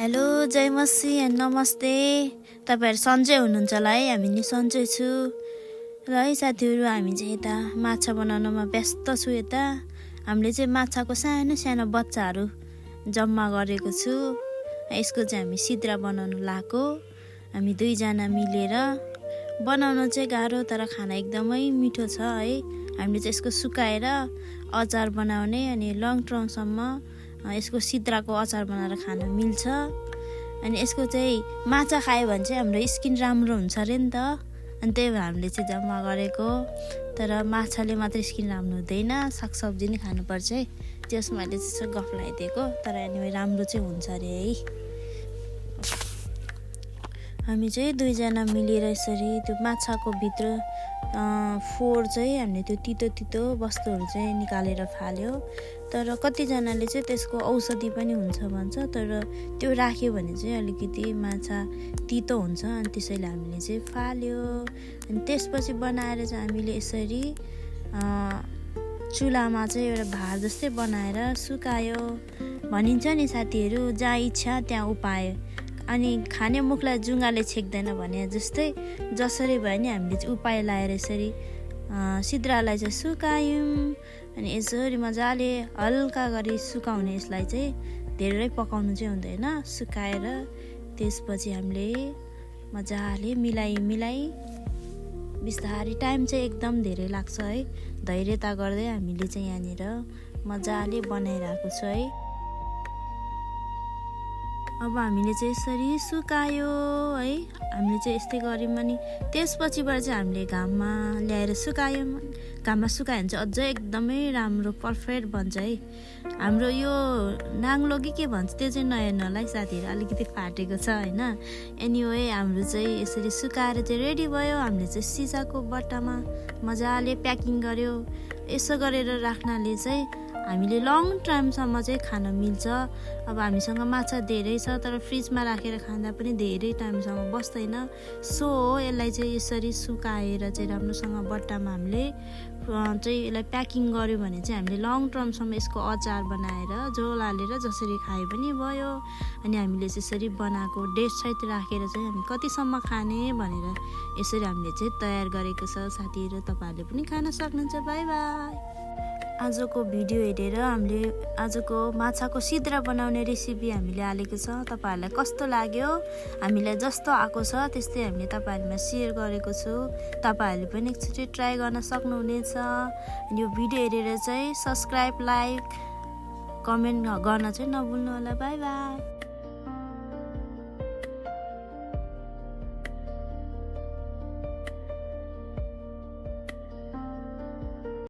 Hello जय मसी and नमस्ते। तपाईहरु सन्चै हुनुहुन्छ होला है। हामी नि सन्चै छु र है साथीहरु, हामी चाहिँ यता माछा बनाउनमा व्यस्त छु। यता हामीले चाहिँ माछाको सानो सानो बच्चाहरु जम्मा गरेको छु। यसको चाहिँ हामी सिद्रा बनाउन लाको। हामी दुईजना मिलेर बनाउन चाहिँ गाह्रो तर खाना एकदमै मिठो छ है। हामीले चाहिँ यसको सुकाएर अचार बनाउने अनि लङ टर्मसम्म यसको सिद्राको अचार बनाएर खान मिल्छ। अनि यसको चाहिँ माछा खायो भने चाहिँ हाम्रो स्किन राम्रो हुन्छ अरे नि त। अनि त्यही भएर हामीले चाहिँ जम्मा गरेको। तर माछाले मात्र स्किन राम्रो हुँदैन, सागसब्जी नै खानुपर्छ है। त्यस मैले चाहिँ गफ लगाइदिएको। तर एनिवे राम्रो चाहिँ हुन्छ अरे है। हामी चाहिँ दुईजना मिलेर यसरी त्यो माछाको भित्र फोर चाहिँ हामीले त्यो तितो तितो वस्तुहरू चाहिँ निकालेर फाल्यो। तर कतिजनाले चाहिँ त्यसको औषधि पनि हुन्छ भन्छ। तर त्यो राख्यो भने चाहिँ अलिकति माछा तितो हुन्छ। अनि त्यसैले हामीले चाहिँ फाल्यो। अनि त्यसपछि बनाएर चाहिँ हामीले यसरी चुलामा चाहिँ एउटा भार जस्तै बनाएर सुकायो। भनिन्छ नि साथीहरू, जहाँ इच्छा त्यहाँ उपाय। अनि खाने मुखलाई जुङ्गाले छेक्दैन भने जस्तै जसरी भयो नि हामीले चाहिँ उपाय लाएर यसरी सिद्रालाई चाहिँ सुकायौँ। अनि यसरी मजाले हल्का गरी सुकाउने। यसलाई चाहिँ धेरै पकाउनु चाहिँ हुँदैन, सुकाएर त्यसपछि हामीले मजाले मिलाई बिस्तारै टाइम चाहिँ एकदम धेरै लाग्छ है। धैर्यता गर्दै हामीले चाहिँ यहाँनिर मजाले बनाइरहेको छु है। अब हामीले चाहिँ यसरी सुकायो है। हामीले चाहिँ यस्तै गऱ्यौँ। अनि त्यसपछिबाट चाहिँ हामीले घाममा ल्याएर सुकायौँ। घाममा सुकायो भने चाहिँ अझै एकदमै राम्रो पर्फेक्ट बन्छ है। हाम्रो यो नाङ्लो के भन्छ त्यो चाहिँ नहेर्नु होला है साथीहरू, अलिकति फाटेको छ होइन। एनिवे हाम्रो चाहिँ यसरी सुकाएर चाहिँ रेडी भयो। हामीले चाहिँ सिसाको बट्टामा मजाले प्याकिङ गर्यो। यसो गरेर राख्नाले चाहिँ हामीले लङ टाइमसम्म चाहिँ खान मिल्छ। अब हामीसँग माछा धेरै छ तर फ्रिजमा राखेर खाँदा पनि धेरै टाइमसम्म बस्दैन। सो हो, यसलाई चाहिँ यसरी सुकाएर चाहिँ राम्रोसँग बट्टामा हामीले चाहिँ यसलाई प्याकिङ गर्यो भने चाहिँ हामीले लङ टर्मसम्म यसको अचार बनाएर झोल हालेर जसरी खाए पनि भयो। अनि हामीले चाहिँ यसरी बनाएको डेट सहित राखेर चाहिँ हामी कतिसम्म खाने भनेर यसरी हामीले चाहिँ तयार गरेको छ साथीहरू। तपाईँहरूले पनि खान सक्नुहुन्छ। By by. आजको भिडियो हेरेर हामीले आजको माछाको सिद्रा बनाउने रेसिपी हामीले हालेको छ। तपाईँहरूलाई कस्तो लाग्यो? हामीलाई जस्तो आएको छ त्यस्तै हामीले तपाईँहरूमा सेयर गरेको छु। तपाईँहरूले पनि एकचोटि ट्राई गर्न सक्नुहुनेछ। यो भिडियो हेरेर चाहिँ सब्सक्राइब, लाइक, कमेन्ट गर्न चाहिँ नभुल्नु होला। By by.